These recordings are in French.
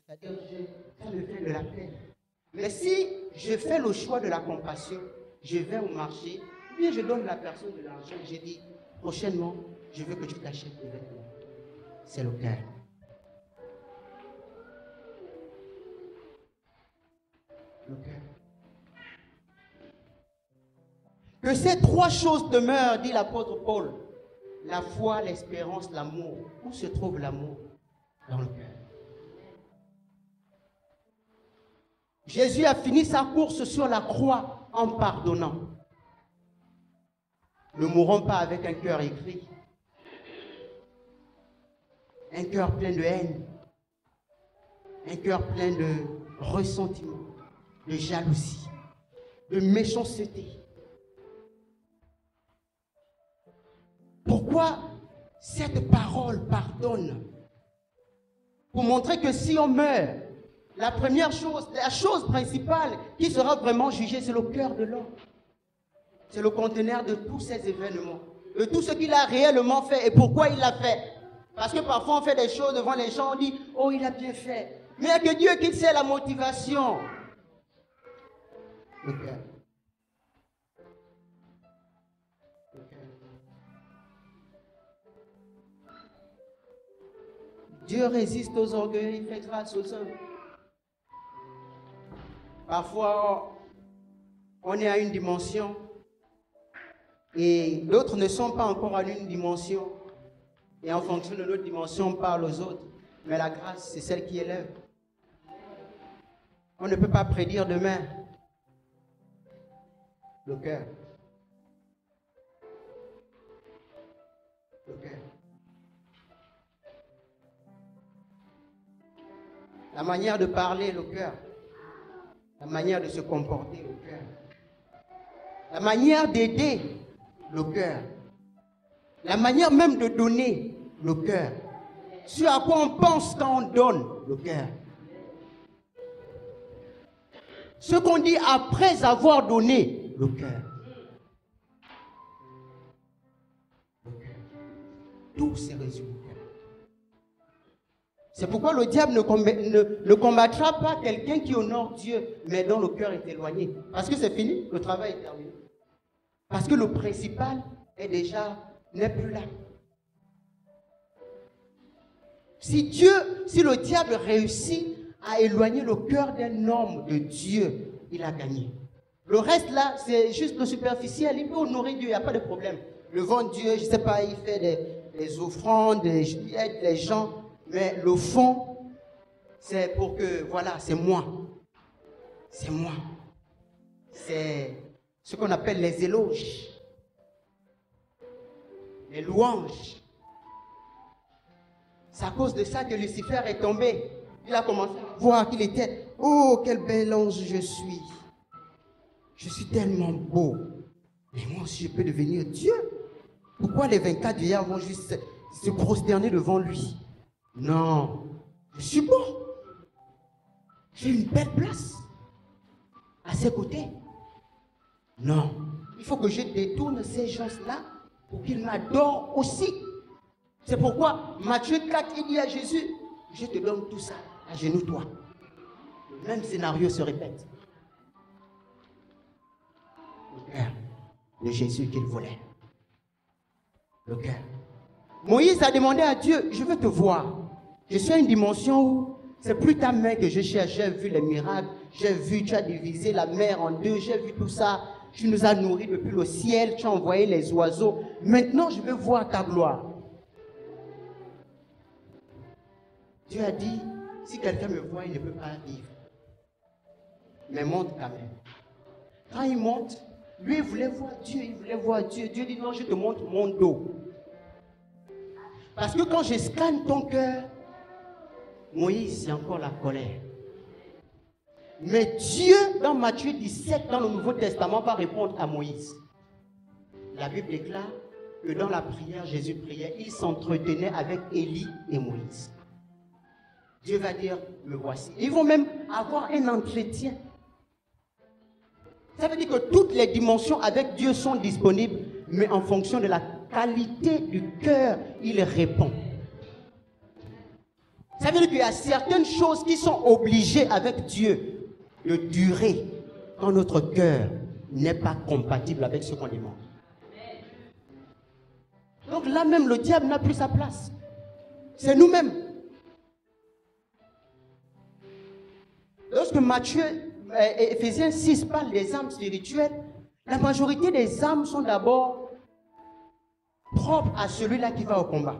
c'est-à-dire ça me fait de la peine. Mais si je fais le choix de la compassion, je vais au marché, ou bien je donne à la personne de l'argent, je dis, prochainement, je veux que tu t'achètes des vêtements. C'est le cœur. Le cœur. Que ces trois choses demeurent, dit l'apôtre Paul. La foi, l'espérance, l'amour. Où se trouve l'amour? Dans le cœur. Jésus a fini sa course sur la croix en pardonnant. Ne mourons pas avec un cœur aigri, un cœur plein de haine, un cœur plein de ressentiment, de jalousie, de méchanceté. Pourquoi cette parole pardonne? Pour montrer que si on meurt, la première chose, la chose principale qui sera vraiment jugée, c'est le cœur de l'homme. C'est le conteneur de tous ces événements, de tout ce qu'il a réellement fait et pourquoi il l'a fait. Parce que parfois on fait des choses devant les gens, on dit, oh il a bien fait. Mais il n'y a que Dieu qui sait la motivation. Le cœur. Le cœur. Dieu résiste aux orgueils, il fait grâce aux hommes. Parfois, on est à une dimension et d'autres ne sont pas encore à une dimension. Et en fonction de notre dimension, on parle aux autres. Mais la grâce, c'est celle qui élève. On ne peut pas prédire demain. Le cœur. Le cœur. La manière de parler, le cœur. La manière de se comporter, le cœur. La manière d'aider, le cœur. La manière même de donner, le cœur. Ce à quoi on pense quand on donne, le cœur. Ce qu'on dit après avoir donné, le cœur. Le cœur. Tout se résume au cœur. C'est pourquoi le diable ne combattra pas quelqu'un qui honore Dieu, mais dont le cœur est éloigné. Parce que c'est fini, le travail est terminé. Parce que le principal n'est plus là. Si le diable réussit à éloigner le cœur d'un homme de Dieu, il a gagné. Le reste là, c'est juste le superficiel. Il peut honorer Dieu, il n'y a pas de problème. Le vent de Dieu, je ne sais pas, il fait des offrandes, il aide les gens. Mais le fond, c'est pour que, voilà, c'est moi. C'est moi. C'est ce qu'on appelle les éloges. Les louanges. C'est à cause de ça que Lucifer est tombé. Il a commencé à voir qu'il était, oh, quel bel ange je suis. Je suis tellement beau. Mais moi aussi, je peux devenir Dieu. Pourquoi les 24 vieillards vont juste se prosterner devant lui? Non, je suis beau. J'ai une belle place à ses côtés. Non, il faut que je détourne ces gens-là pour qu'ils m'adorent aussi. C'est pourquoi Matthieu 4, il dit à Jésus, je te donne tout ça, agenouille-toi. Le même scénario se répète. Le cœur de Jésus qu'il voulait. Le cœur. Moïse a demandé à Dieu, je veux te voir. Je suis à une dimension où c'est plus ta main que je cherche. J'ai vu les miracles, j'ai vu, tu as divisé la mer en deux, j'ai vu tout ça. Tu nous as nourris depuis le ciel, tu as envoyé les oiseaux. Maintenant, je veux voir ta gloire. Dieu a dit, si quelqu'un me voit, il ne peut pas vivre. Mais monte quand même. Quand il monte, lui, il voulait voir Dieu, il voulait voir Dieu. Dieu dit, non, je te montre mon dos. Parce que quand je scanne ton cœur, Moïse, c'est encore la colère. Mais Dieu, dans Matthieu 17, dans le Nouveau Testament, va répondre à Moïse. La Bible déclare que dans la prière, Jésus priait, il s'entretenait avec Élie et Moïse. Dieu va dire, me voici. Ils vont même avoir un entretien. Ça veut dire que toutes les dimensions avec Dieu sont disponibles, mais en fonction de la qualité du cœur, il répond. Ça veut dire qu'il y a certaines choses qui sont obligées avec Dieu de durer quand notre cœur n'est pas compatible avec ce qu'on demande. Donc là même, le diable n'a plus sa place. C'est nous-mêmes. Lorsque Éphésiens 6 parle des âmes spirituelles, la majorité des âmes sont d'abord propres à celui-là qui va au combat.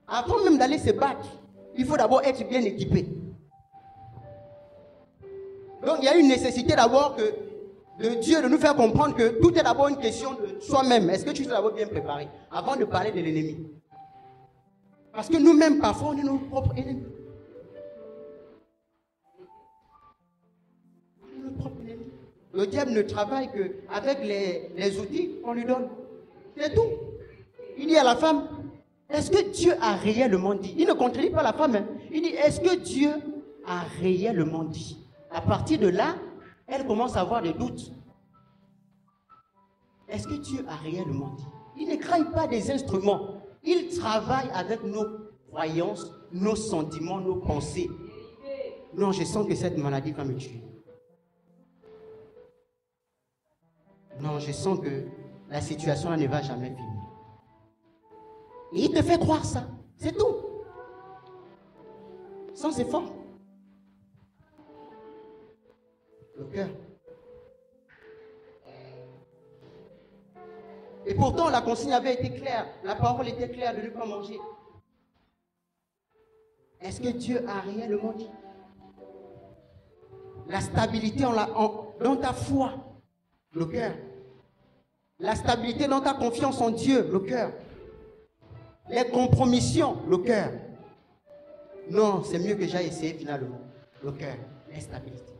Avant même d'aller se battre, il faut d'abord être bien équipé. Donc il y a une nécessité d'abord de Dieu de nous faire comprendre que tout est d'abord une question de soi-même. Est-ce que tu es d'abord bien préparé avant de parler de l'ennemi? Parce que nous-mêmes, parfois, on est nos propres ennemis. Le diable ne travaille qu'avec les outils qu'on lui donne. C'est tout. Il dit à la femme, est-ce que Dieu a réellement dit? Il ne contredit pas la femme. Hein. Il dit, est-ce que Dieu a réellement dit? À partir de là, elle commence à avoir des doutes. Est-ce que Dieu a réellement dit? Il ne craint pas des instruments. Il travaille avec nos croyances, nos sentiments, nos pensées. Non, je sens que cette maladie va me tuer. Non, je sens que la situation là ne va jamais finir. Et il te fait croire ça. C'est tout. Sans effort. Le cœur. Et pourtant, la consigne avait été claire. La parole était claire de ne pas manger. Est-ce que Dieu a réellement dit? La stabilité dans ta foi, le cœur. La stabilité dans ta confiance en Dieu, le cœur. Les compromissions, le cœur. Non, c'est mieux que j'aille essayer finalement. Le cœur, l'instabilité.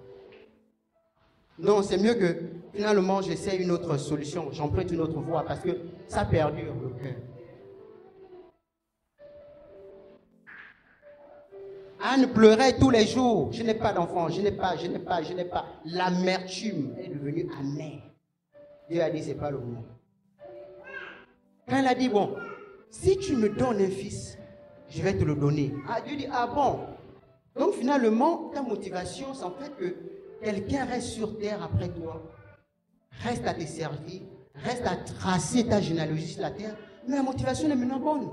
Non, c'est mieux que finalement j'essaie une autre solution. J'emprunte une autre voie parce que ça perdure le cœur. Anne pleurait tous les jours. Je n'ai pas d'enfant, je n'ai pas. L'amertume est devenue amère. Dieu a dit, c'est pas le moment. Quand elle a dit, bon, si tu me donnes un fils, je vais te le donner. Ah, Dieu dit, ah bon. Donc finalement, ta motivation, c'est en fait que quelqu'un reste sur terre après toi, reste à te servir, reste à tracer ta généalogie sur la terre, mais la motivation est maintenant bonne.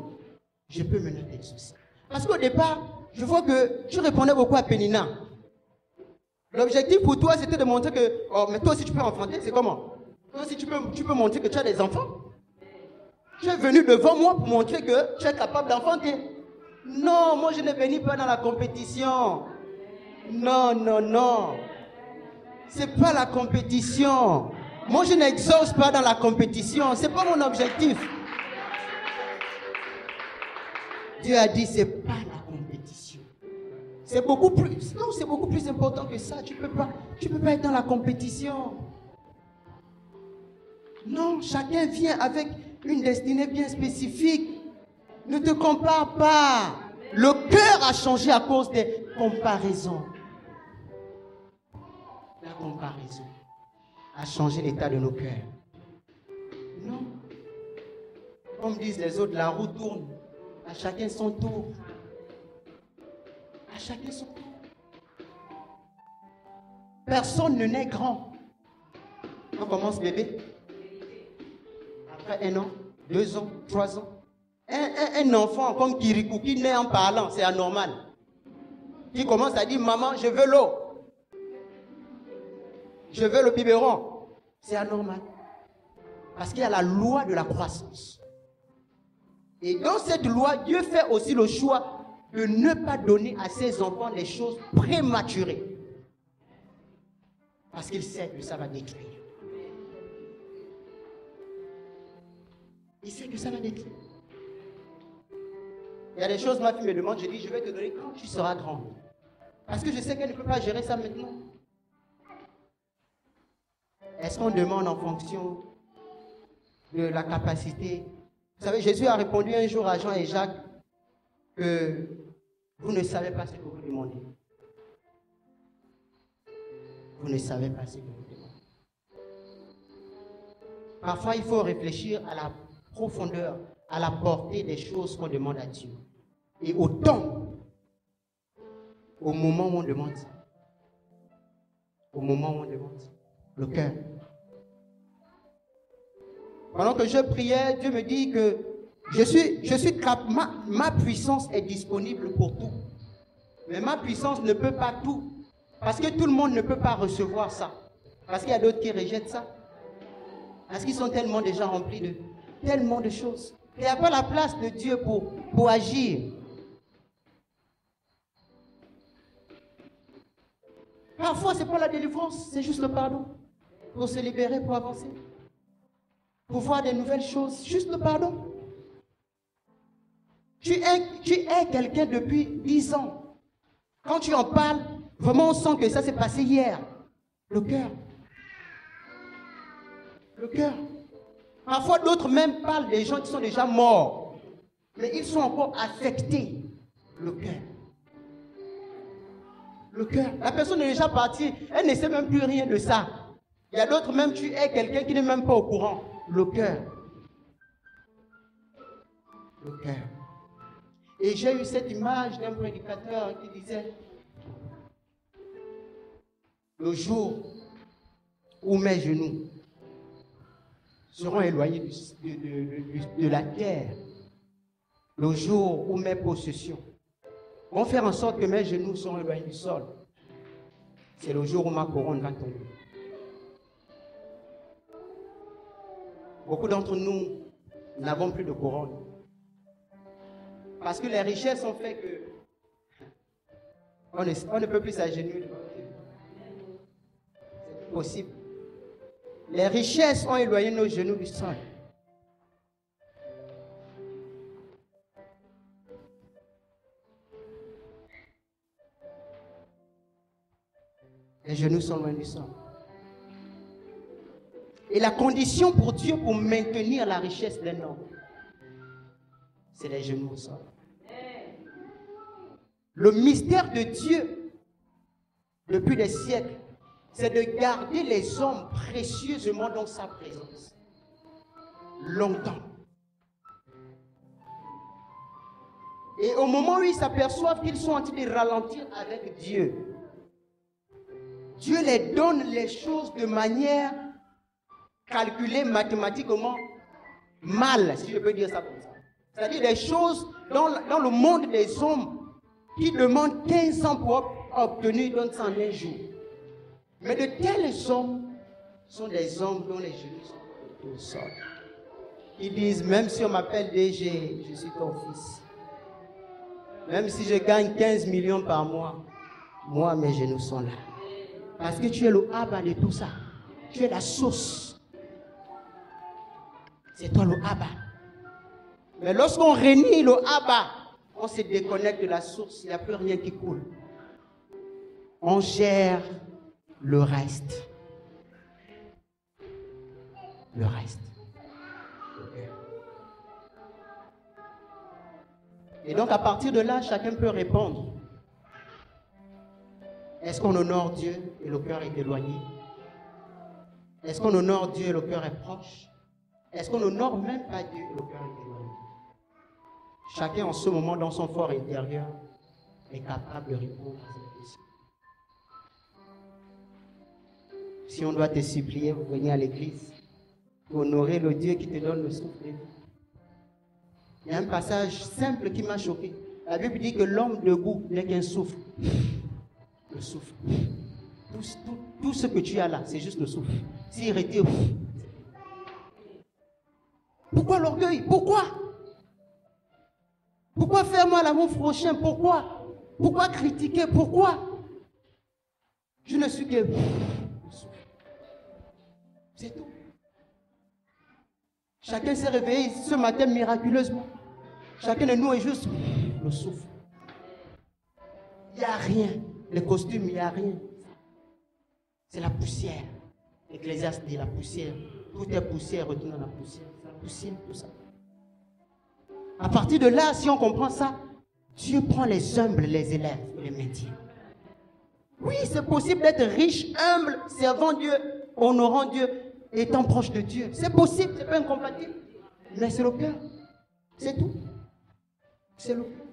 Je peux maintenant t'exaucer. Parce qu'au départ, je vois que tu répondais beaucoup à Pénina. L'objectif pour toi, c'était de montrer que, oh, mais toi aussi tu peux enfanter, c'est comment? Toi aussi tu peux montrer que tu as des enfants. Tu es venu devant moi pour montrer que tu es capable d'enfanter. Non, moi je ne venu pas dans la compétition. Non. C'est pas la compétition. Moi je n'exauce pas dans la compétition. C'est pas mon objectif. Dieu a dit c'est pas la compétition. C'est beaucoup plus. Non, c'est beaucoup plus important que ça. Tu peux pas être dans la compétition. Non, chacun vient avec une destinée bien spécifique. Ne te compare pas. Le cœur a changé à cause des comparaisons. La comparaison a changé l'état de nos cœurs. Non. Comme disent les autres, la roue tourne. À chacun son tour. À chacun son tour. Personne ne naît grand. On commence bébé. Après 1 an, 2 ans, 3 ans. Un enfant comme Kirikou qui naît en parlant, c'est anormal. Qui commence à dire, maman, je veux l'eau. Je veux le biberon. C'est anormal. Parce qu'il y a la loi de la croissance. Et dans cette loi, Dieu fait aussi le choix de ne pas donner à ses enfants des choses prématurées. Parce qu'il sait que ça va détruire. Il sait que ça va détruire. Il y a des choses, ma fille me demande, je dis, je vais te donner quand tu seras grand. Parce que je sais qu'elle ne peut pas gérer ça maintenant. Est-ce qu'on demande en fonction de la capacité? Vous savez, Jésus a répondu un jour à Jean et Jacques que vous ne savez pas ce que vous demandez. Vous ne savez pas ce que vous demandez. Parfois, il faut réfléchir à la profondeur, à la portée des choses qu'on demande à Dieu. et au temps, au moment où on demande. Au moment où on demande. Le cœur. Pendant que je priais, Dieu me dit que ma puissance est disponible pour tout. Mais ma puissance ne peut pas tout. Parce que tout le monde ne peut pas recevoir ça. Parce qu'il y a d'autres qui rejettent ça. Parce qu'ils sont tellement déjà remplis de tellement de choses. Il n'y a pas la place de Dieu pour agir. Parfois, ce n'est pas la délivrance, c'est juste le pardon. Pour se libérer, pour avancer. Pour voir des nouvelles choses, juste le pardon. Tu es quelqu'un depuis 10 ans. Quand tu en parles, vraiment on sent que ça s'est passé hier. Le cœur. Le cœur. Parfois d'autres même parlent des gens qui sont déjà morts. Mais ils sont encore affectés. Le cœur. Le cœur. La personne est déjà partie. Elle ne sait même plus rien de ça. Il y a d'autres même, tu es quelqu'un qui n'est même pas au courant. Le cœur. Le cœur. Et j'ai eu cette image d'un prédicateur qui disait: le jour où mes genoux seront éloignés de la terre, le jour où mes possessions vont faire en sorte que mes genoux seront éloignés du sol, c'est le jour où ma couronne va tomber. Beaucoup d'entre nous n'avons plus de couronne. Parce que les richesses ont fait que on ne peut plus s'agenouiller devant Dieu. C'est possible. Les richesses ont éloigné nos genoux du sol. Les genoux sont loin du sol. Et la condition pour Dieu pour maintenir la richesse d'un homme, c'est les genoux au sol. Le mystère de Dieu, depuis des siècles, c'est de garder les hommes précieusement dans sa présence. Longtemps. Et au moment où ils s'aperçoivent qu'ils sont en train de ralentir avec Dieu, Dieu les donne les choses de manière calculée mathématiquement mal, si je peux dire ça comme ça. C'est-à-dire des choses dans le monde des hommes qui demandent 15 ans pour obtenir dans 101 jours. Mais de tels hommes sont des hommes dont les genoux sont au sol. Ils disent, même si on m'appelle DG, je suis ton fils. Même si je gagne 15 millions par mois, moi, mes genoux sont là. Parce que tu es le Abba de tout ça. Tu es la source. C'est toi le Abba. Mais lorsqu'on renie le Abba, on se déconnecte de la source. Il n'y a plus rien qui coule. On gère le reste. Le reste. Et donc à partir de là, chacun peut répondre. Est-ce qu'on honore Dieu et le cœur est éloigné? Est-ce qu'on honore Dieu et le cœur est proche? Est-ce qu'on honore même pas Dieu et le cœur est éloigné? Chacun en ce moment dans son fort intérieur est capable de répondre à cette question. Si on doit te supplier, vous venez à l'église pour honorer le Dieu qui te donne le souffle de vie. Il y a un passage simple qui m'a choqué. La Bible dit que l'homme debout n'est qu'un souffle. Le souffle. Tout ce que tu as là, c'est juste le souffle. S'il retire. Pourquoi l'orgueil? Pourquoi? Pourquoi faire mal à mon prochain? Pourquoi? Pourquoi critiquer? Pourquoi? Je ne suis que le souffle. C'est tout. Chacun s'est réveillé ce matin miraculeusement. Chacun de nous est juste le souffle. Il n'y a rien. Les costumes, il n'y a rien. C'est la poussière. L'Ecclésiaste dit la poussière. Tout est poussière, retourne dans la poussière. C'est la poussière, tout ça. À partir de là, si on comprend ça, Dieu prend les humbles, les élèves, et les maintient. Oui, c'est possible d'être riche, humble, servant Dieu, honorant Dieu, étant proche de Dieu. C'est possible, c'est pas incompatible. Mais c'est le cœur. C'est tout. C'est le cœur.